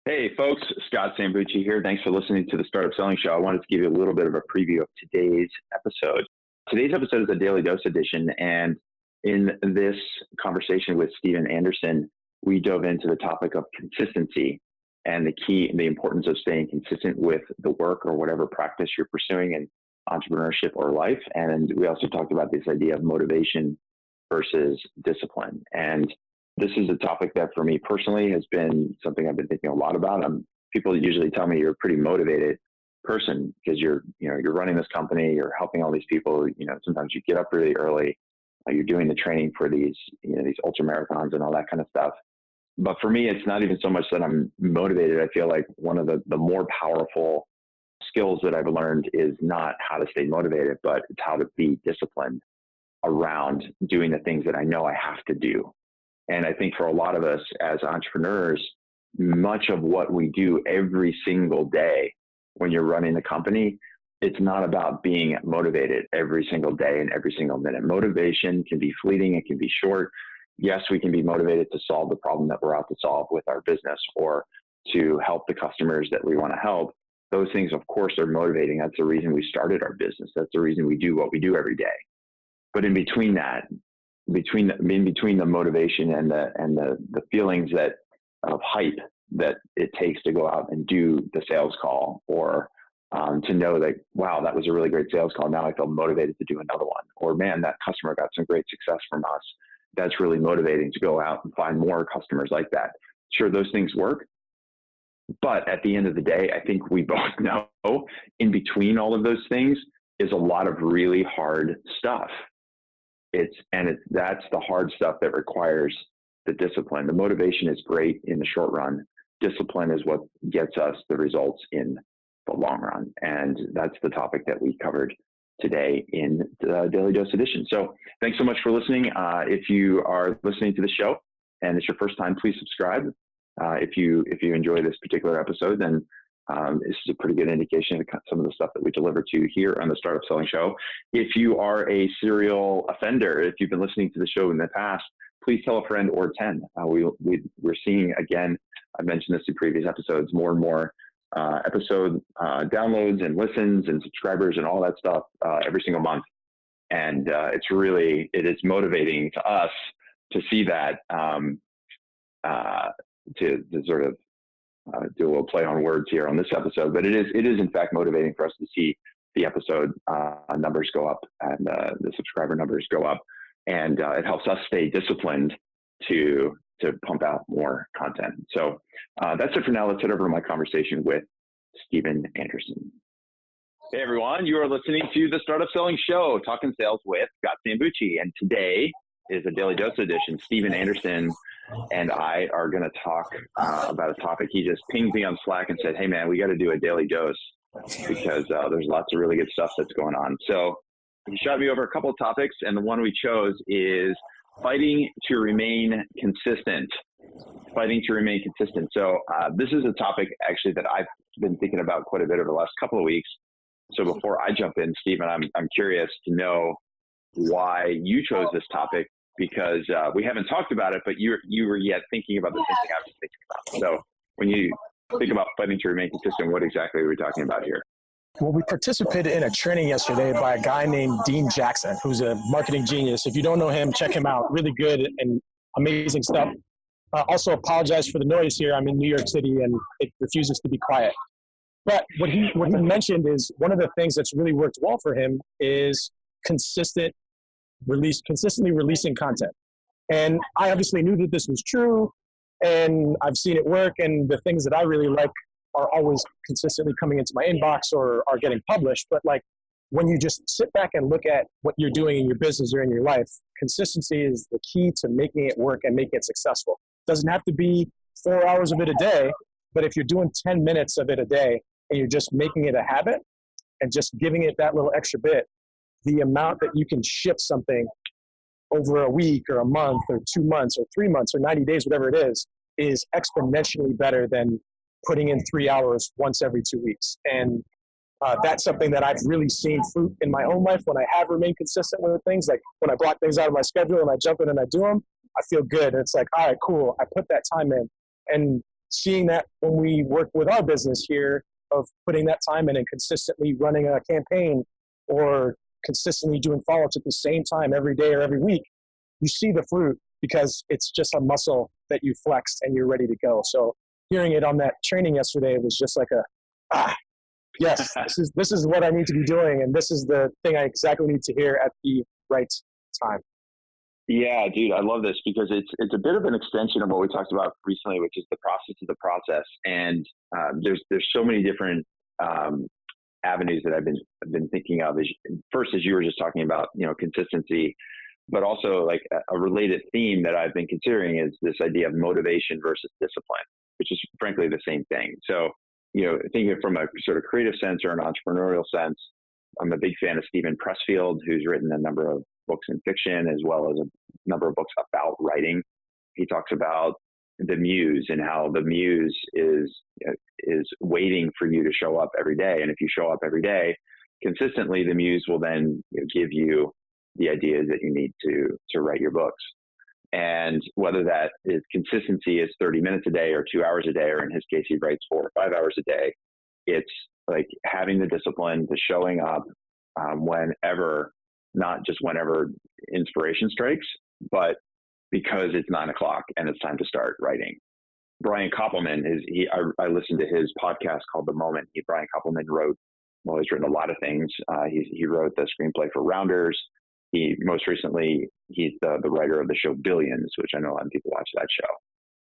Hey folks, Scott Sambucci here. Thanks for listening to the Startup Selling Show. I wanted to give you a little bit of a preview of today's episode. Today's episode is a Daily Dose edition, and in this conversation with Steven Anderson, we dove into the topic of consistency and the importance of staying consistent with the work or whatever practice you're pursuing in entrepreneurship or life. And we also talked about this idea of motivation versus discipline. And this is a topic that for me personally has been something I've been thinking a lot about. People usually tell me you're a pretty motivated person because you're running this company, you're helping all these people. Sometimes you get up really early, you're doing the training for these ultra marathons and all that kind of stuff. But for me, it's not even so much that I'm motivated. I feel like one of the more powerful skills that I've learned is not how to stay motivated, but it's how to be disciplined around doing the things that I know I have to do. And I think for a lot of us as entrepreneurs, much of what we do every single day when you're running the company, it's not about being motivated every single day and every single minute. Motivation can be fleeting. It can be short. Yes, we can be motivated to solve the problem that we're out to solve with our business or to help the customers that we want to help. Those things, of course, are motivating. That's the reason we started our business. That's the reason we do what we do every day. But in between that, between the motivation and the feelings of hype that it takes to go out and do the sales call, or to know that, wow, that was a really great sales call. Now I feel motivated to do another one. Or, man, that customer got some great success from us. That's really motivating to go out and find more customers like that. Sure, those things work. But at the end of the day, I think we both know in between all of those things is a lot of really hard stuff. That's the hard stuff that requires the discipline. The motivation is great in the short run. Discipline is what gets us the results in the long run. And that's the topic that we covered today in the Daily Dose edition. So thanks so much for listening. If you are listening to the show and it's your first time, please subscribe. If you enjoy this particular episode, then this is a pretty good indication of some of the stuff that we deliver to you here on the Startup Selling Show. If you are a serial offender, if you've been listening to the show in the past, please tell a friend or 10. We're seeing, again, I mentioned this in previous episodes, more and more episode downloads and listens and subscribers and all that stuff every single month. And it is motivating to us to see that, to sort of do a little play on words here on this episode, but it is in fact motivating for us to see the episode numbers go up and the subscriber numbers go up, and it helps us stay disciplined to pump out more content. So that's it for now. Let's head over to my conversation with Steven Anderson. Hey everyone, you are listening to the Startup Selling Show, talking sales with Scott Sambucci, and today is a Daily Dose edition. Steven Anderson and I are going to talk about a topic. He just pinged me on Slack and said, hey man, we got to do a daily dose because there's lots of really good stuff that's going on. So he shot me over a couple of topics, and the one we chose is fighting to remain consistent. So this is a topic actually that I've been thinking about quite a bit over the last couple of weeks. So before I jump in, Steven, I'm curious to know why you chose this topic, because we haven't talked about it, but you were yet thinking about the same thing I was thinking about. So when you think about fighting to remain consistent, what exactly are we talking about here? Well, we participated in a training yesterday by a guy named Dean Jackson, who's a marketing genius. If you don't know him, check him out. Really good and amazing stuff. Also apologize for the noise here. I'm in New York City and it refuses to be quiet. But what he mentioned is one of the things that's really worked well for him is consistently releasing content. And I obviously knew that this was true, and I've seen it work, and the things that I really like are always consistently coming into my inbox or are getting published. But like when you just sit back and look at what you're doing in your business or in your life, consistency is the key to making it work and making it successful. It doesn't have to be 4 hours of it a day, but if you're doing 10 minutes of it a day and you're just making it a habit and just giving it that little extra bit, the amount that you can ship something over a week or a month or 2 months or 3 months or 90 days, whatever it is exponentially better than putting in 3 hours once every 2 weeks. And that's something that I've really seen fruit in my own life when I have remained consistent with things. Like when I block things out of my schedule and I jump in and I do them, I feel good. And it's like, all right, cool. I put that time in. And seeing that when we work with our business here of putting that time in and consistently running a campaign or consistently doing follow-ups at the same time every day or every week, you see the fruit because it's just a muscle that you flexed and you're ready to go. So hearing it on that training yesterday was just like yes, this is what I need to be doing, and this is the thing I exactly need to hear at the right time. Yeah, dude, I love this because it's a bit of an extension of what we talked about recently, which is the process of the process. And there's so many different avenues that I've been thinking of. First, as you were just talking about, consistency, but also like a related theme that I've been considering is this idea of motivation versus discipline, which is frankly the same thing. So, thinking from a sort of creative sense or an entrepreneurial sense, I'm a big fan of Stephen Pressfield, who's written a number of books in fiction as well as a number of books about writing. He talks about the Muse and how the Muse is waiting for you to show up every day. And if you show up every day consistently, the Muse will then give you the ideas that you need to write your books. And whether that is consistency is 30 minutes a day or 2 hours a day, or in his case, he writes 4 or 5 hours a day. It's like having the discipline, the showing up whenever, not just whenever inspiration strikes, but because it's 9 o'clock and it's time to start writing. Brian Koppelman I listened to his podcast called The Moment. Brian Koppelman he's written a lot of things. He wrote the screenplay for Rounders. Most recently, he's the writer of the show Billions, which I know a lot of people watch that show.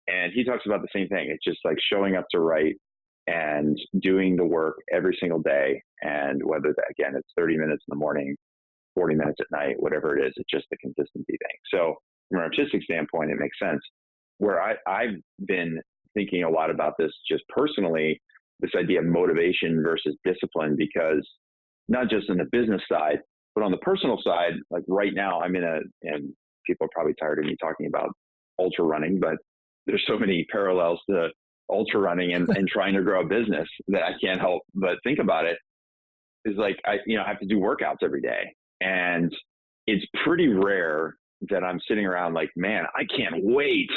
And he talks about the same thing. It's just like showing up to write and doing the work every single day. And whether that, again, it's 30 minutes in the morning, 40 minutes at night, whatever it is, it's just the consistency thing. So from an artistic standpoint, it makes sense. Where I've been thinking a lot about this just personally, this idea of motivation versus discipline, because not just in the business side, but on the personal side, like right now, and people are probably tired of me talking about ultra running, but there's so many parallels to ultra running and trying to grow a business that I can't help but think about it. Is like, I have to do workouts every day. And it's pretty rare that I'm sitting around like, man, I can't wait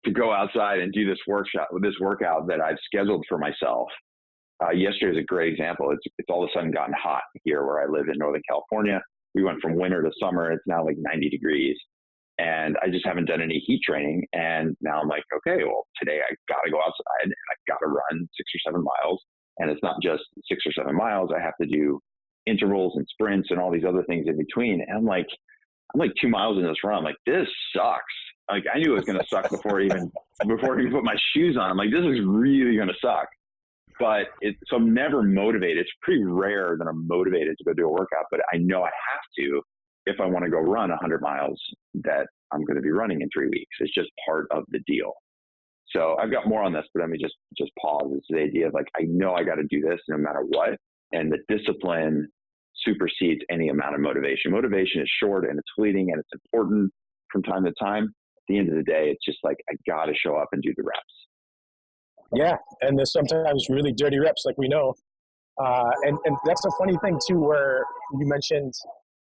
to go outside and do this workout that I've scheduled for myself. Yesterday is a great example. It's all of a sudden gotten hot here where I live in Northern California. We went from winter to summer. It's now like 90 degrees. And I just haven't done any heat training. And now I'm like, okay, well, today I got to go outside and I got to run 6 or 7 miles. And it's not just 6 or 7 miles. I have to do intervals and sprints and all these other things in between. And I'm like 2 miles in this run. I'm like, this sucks. Like I knew it was going to suck before I even put my shoes on. I'm like, this is really going to suck. But so I'm never motivated. It's pretty rare that I'm motivated to go do a workout, but I know I have to if I want to go run 100 miles that I'm going to be running in 3 weeks. It's just part of the deal. So I've got more on this, but let me just pause. It's the idea of like, I know I got to do this no matter what. And the discipline supersedes any amount of motivation. Motivation is short and it's fleeting and it's important from time to time. At the end of the day, it's just like, I got to show up and do the reps. Yeah, and there's sometimes really dirty reps, like we know. And that's a funny thing, too, where you mentioned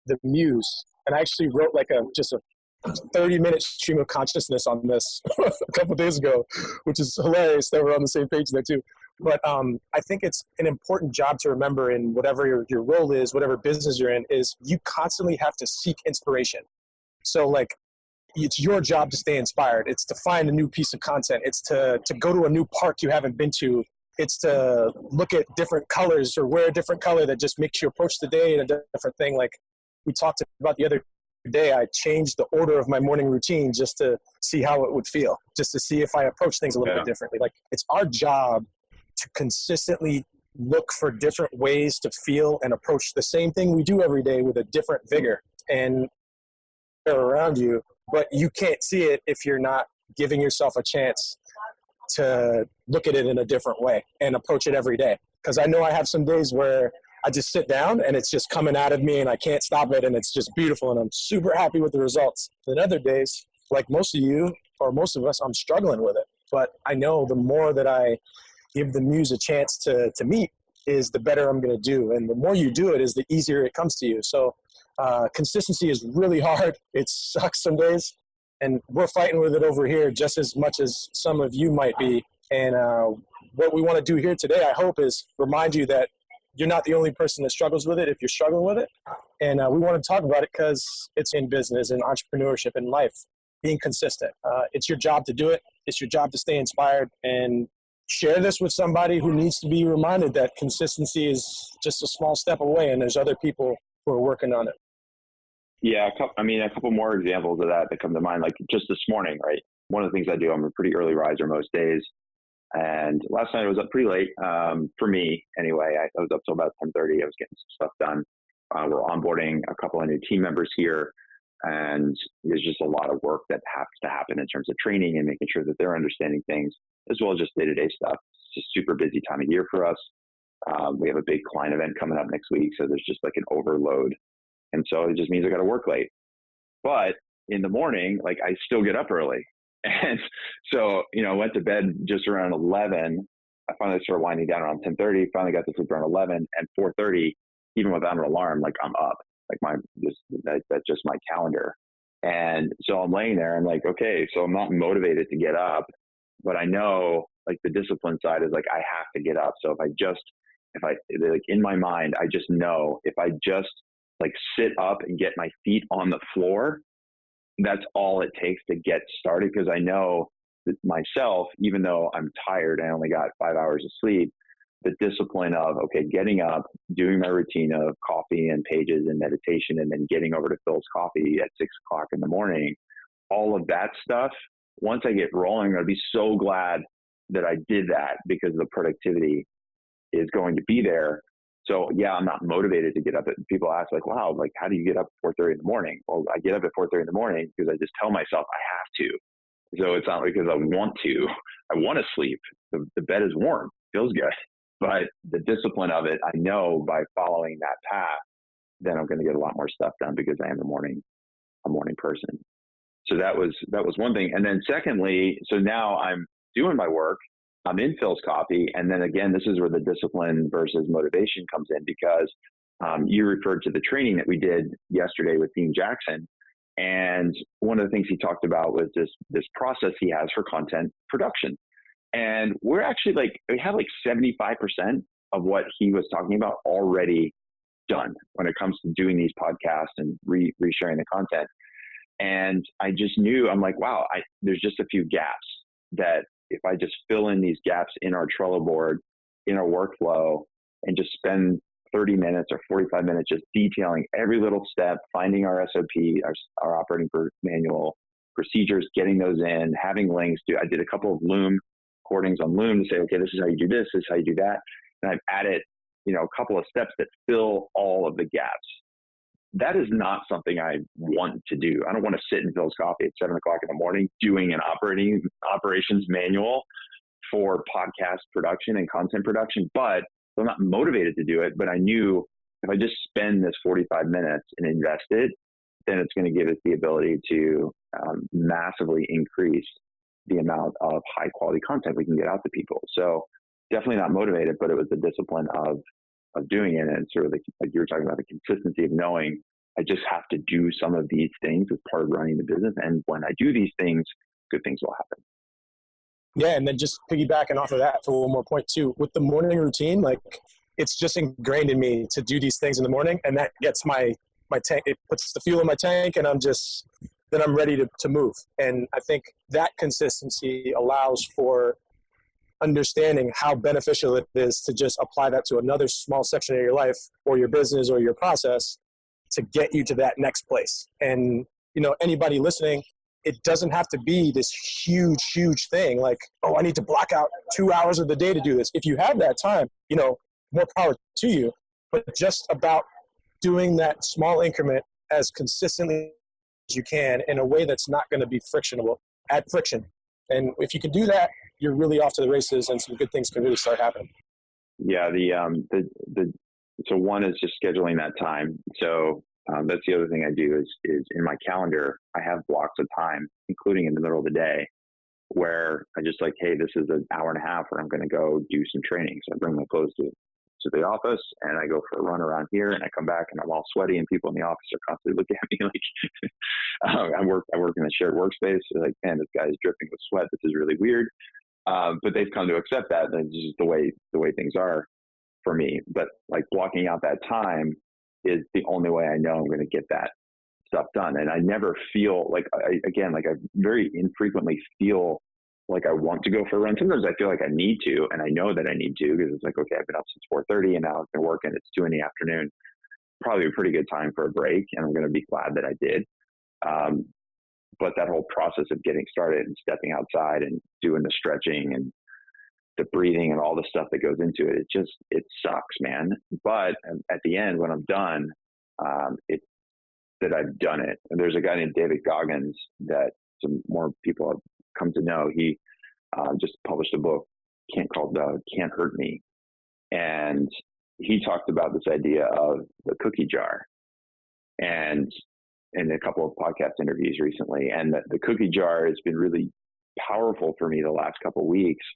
the Muse. And I actually wrote like just a 30-minute stream of consciousness on this a couple of days ago, which is hilarious that we're on the same page there, too. But I think it's an important job to remember in whatever your role is, whatever business you're in, is you constantly have to seek inspiration. So, like, it's your job to stay inspired. It's to find a new piece of content. It's to go to a new park you haven't been to. It's to look at different colors or wear a different color that just makes you approach the day in a different thing. Like we talked about the other day, I changed the order of my morning routine just to see how it would feel, just to see if I approach things a little bit differently. Like it's our job to consistently look for different ways to feel and approach the same thing we do every day with a different vigor. And around you, but you can't see it if you're not giving yourself a chance to look at it in a different way and approach it every day. Because I know I have some days where I just sit down and it's just coming out of me and I can't stop it and it's just beautiful and I'm super happy with the results. Then other days, like most of you or most of us, I'm struggling with it. But I know the more that I give the Muse a chance to meet is the better I'm going to do. And the more you do it is the easier it comes to you. So consistency is really hard. It sucks some days. And we're fighting with it over here just as much as some of you might be. And what we want to do here today, I hope, is remind you that you're not the only person that struggles with it if you're struggling with it. And we want to talk about it because it's in business and entrepreneurship and life, being consistent. It's your job to do it. It's your job to stay inspired, and share this with somebody who needs to be reminded that consistency is just a small step away, and there's other people who are working on it. Yeah, a couple more examples of that come to mind. Like just this morning, right? One of the things I do, I'm a pretty early riser most days. And last night I was up pretty late, for me anyway. I was up till about 10:30. I was getting some stuff done. We're onboarding a couple of new team members here, and there's just a lot of work that has to happen in terms of training and making sure that they're understanding things, as well as just day-to-day stuff. It's just super busy time of year for us. We have a big client event coming up next week, so there's just like an overload. And so it just means I got to work late. But in the morning, like I still get up early. And so, I went to bed just around 11. I finally started winding down around 10:30, finally got to sleep around 11, and 4:30, even without an alarm, like I'm up. Like that's just my calendar. And so I'm laying there, I'm like, okay, so I'm not motivated to get up, but I know like the discipline side is like, I have to get up. So if I like in my mind, I just know if I just like sit up and get my feet on the floor, that's all it takes to get started. Because I know that myself, even though I'm tired, I only got 5 hours of sleep, the discipline of, okay, getting up, doing my routine of coffee and pages and meditation, and then getting over to Phil's coffee at 6 o'clock in the morning, all of that stuff, once I get rolling, I'll be so glad that I did that, because the productivity is going to be there. So yeah, I'm not motivated to get up. People ask like, wow, like how do you get up at 4:30 in the morning? Well, I get up at 4:30 in the morning because I just tell myself I have to. So it's not because I want to. I want to sleep. The bed is warm, feels good. But the discipline of it, I know by following that path, then I'm going to get a lot more stuff done, because I am a morning person. So that was one thing. And then secondly, so now I'm doing my work. I'm in Phil's coffee. And then again, this is where the discipline versus motivation comes in, because you referred to the training that we did yesterday with Dean Jackson. And one of the things he talked about was this process he has for content production. And we're actually we have 75% of what he was talking about already done when it comes to doing these podcasts and resharing the content. And I just knew, I'm like, wow, there's just a few gaps that if I just fill in these gaps in our Trello board, in our workflow, and just spend 30 minutes or 45 minutes just detailing every little step, finding our SOP, our operating manual procedures, getting those in, having links to, I did a couple of Loom recordings on Loom to say, okay, this is how you do this is how you do that. And I've added, a couple of steps that fill all of the gaps. That is not something I want to do. I don't want to sit in Phil's coffee at 7 o'clock in the morning doing an operations manual for podcast production and content production, but I'm not motivated to do it. But I knew if I just spend this 45 minutes and invest it, then it's going to give us the ability to massively increase the amount of high quality content we can get out to people. So definitely not motivated, but it was the discipline of doing it. And sort of like you were talking about, the consistency of knowing I just have to do some of these things as part of running the business. And when I do these things, good things will happen. Yeah. And then just piggybacking off of that for one more point too, with the morning routine, it's just ingrained in me to do these things in the morning. And that gets my tank, it puts the fuel in my tank, and then I'm ready to move. And I think that consistency allows for understanding how beneficial it is to just apply that to another small section of your life or your business or your process to get you to that next place. And, anybody listening, it doesn't have to be this huge thing like, oh, I need to block out 2 hours of the day to do this. If you have that time, more power to you, but just about doing that small increment as consistently as you can in a way that's not going to be frictionable, add friction. And if you can do that, you're really off to the races, and some good things can really start happening. Yeah, so one is just scheduling that time. So that's the other thing I do is in my calendar, I have blocks of time, including in the middle of the day, where I just hey, this is an hour and a half where I'm going to go do some training. So I bring my clothes to the office, and I go for a run around here, and I come back and I'm all sweaty, and people in the office are constantly looking at me I work in a shared workspace. They're like, man, this guy is dripping with sweat. This is really weird. But they've come to accept that. That's just the way things are for me. But like blocking out that time is the only way I know I'm going to get that stuff done. And I never feel like, I very infrequently feel like I want to go for a run. Sometimes I feel like I need to, and I know that I need to, because it's like, okay, I've been up since 4:30 and now I've been working. It's 2 p.m. Probably a pretty good time for a break, and I'm going to be glad that I did. But that whole process of getting started and stepping outside and doing the stretching and the breathing and all the stuff that goes into it, it sucks, man. But at the end, when I'm done, it's that I've done it. And there's a guy named David Goggins that some more people have come to know. He just published a book called Can't Hurt Me. And he talked about this idea of the cookie jar, and in a couple of podcast interviews recently. And the cookie jar has been really powerful for me the last couple of weeks,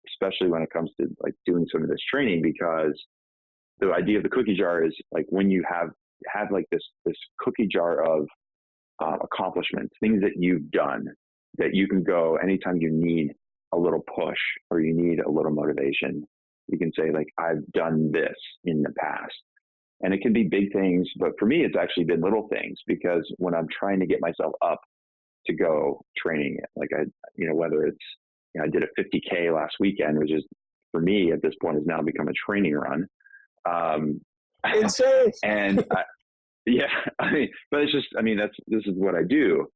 especially when it comes to like doing some of this training, because the idea of the cookie jar is like when you have like this cookie jar of accomplishments, things that you've done, that you can go anytime you need a little push or you need a little motivation. You can say like, I've done this in the past. And it can be big things, but for me, it's actually been little things, because when I'm trying to get myself up to go training, like whether it's, I did a 50K last weekend, which is for me at this point has now become a training run. Insane. And but it's just, this is what I do.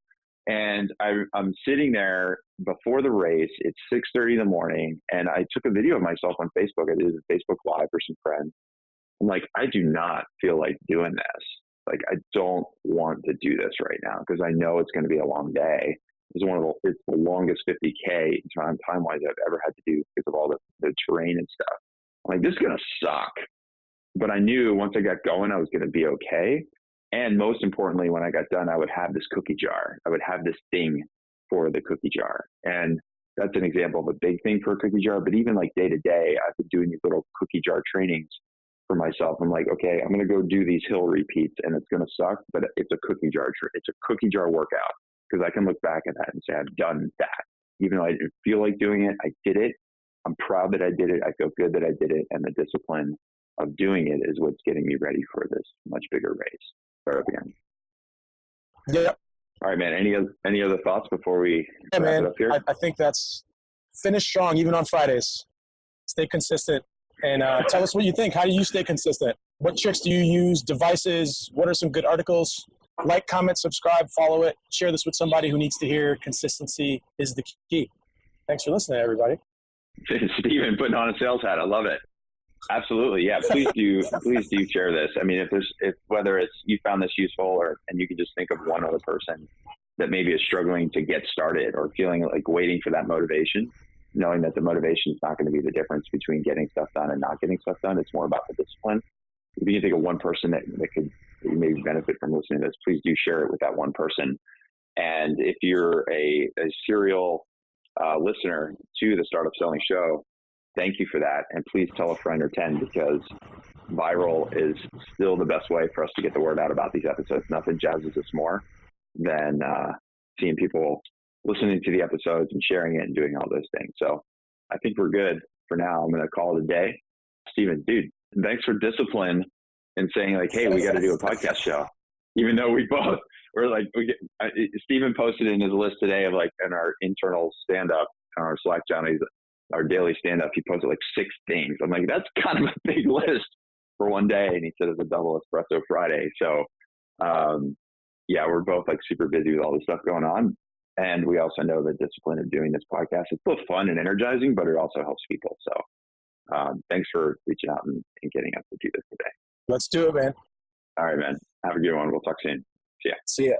And I'm sitting there before the race. It's 6:30 in the morning, and I took a video of myself on Facebook. I did a Facebook Live for some friends. I'm like, I do not feel like doing this. Like, I don't want to do this right now, because I know it's going to be a long day. It's the longest 50K time-wise I've ever had to do, because of all the terrain and stuff. I'm like, this is going to suck. But I knew once I got going, I was going to be okay. And most importantly, when I got done, I would have this cookie jar. I would have this thing for the cookie jar. And that's an example of a big thing for a cookie jar. But even like day to day, I've been doing these little cookie jar trainings for myself. I'm like, okay, I'm going to go do these hill repeats, and it's going to suck, but it's a cookie jar. It's a cookie jar workout, because I can look back at that and say, I've done that. Even though I didn't feel like doing it, I did it. I'm proud that I did it. I feel good that I did it. And the discipline of doing it is what's getting me ready for this much bigger race. Start up again. Yeah. All right, man. Any other thoughts before we wrap it up here? I think that's finish strong, even on Fridays. Stay consistent, and tell us what you think. How do you stay consistent? What tricks do you use? Devices? What are some good articles? Like, comment, subscribe, follow it. Share this with somebody who needs to hear consistency is the key. Thanks for listening, everybody. Steven putting on a sales hat. I love it. Absolutely. Yeah. Please do share this. I mean, if whether it's you found this useful, and you can just think of one other person that maybe is struggling to get started or feeling like waiting for that motivation, knowing that the motivation is not going to be the difference between getting stuff done and not getting stuff done. It's more about the discipline. If you can think of one person that could maybe benefit from listening to this, please do share it with that one person. And if you're a serial listener to the Startup Selling Show, thank you for that. And please tell a friend or 10, because viral is still the best way for us to get the word out about these episodes. Nothing jazzes us more than seeing people listening to the episodes and sharing it and doing all those things. So I think we're good for now. I'm going to call it a day. Steven, dude, thanks for discipline and saying like, hey, we got to do a podcast show. Even though we're like, Steven posted in his list today of like in our internal stand-up on our Slack channel, our daily stand-up, he posted like 6 things. I'm like, that's kind of a big list for one day. And he said it's a double espresso Friday. So, yeah, we're both like super busy with all this stuff going on. And we also know the discipline of doing this podcast. It's both fun and energizing, but it also helps people. So thanks for reaching out and getting us to do this today. Let's do it, man. All right, man. Have a good one. We'll talk soon. See ya. See ya.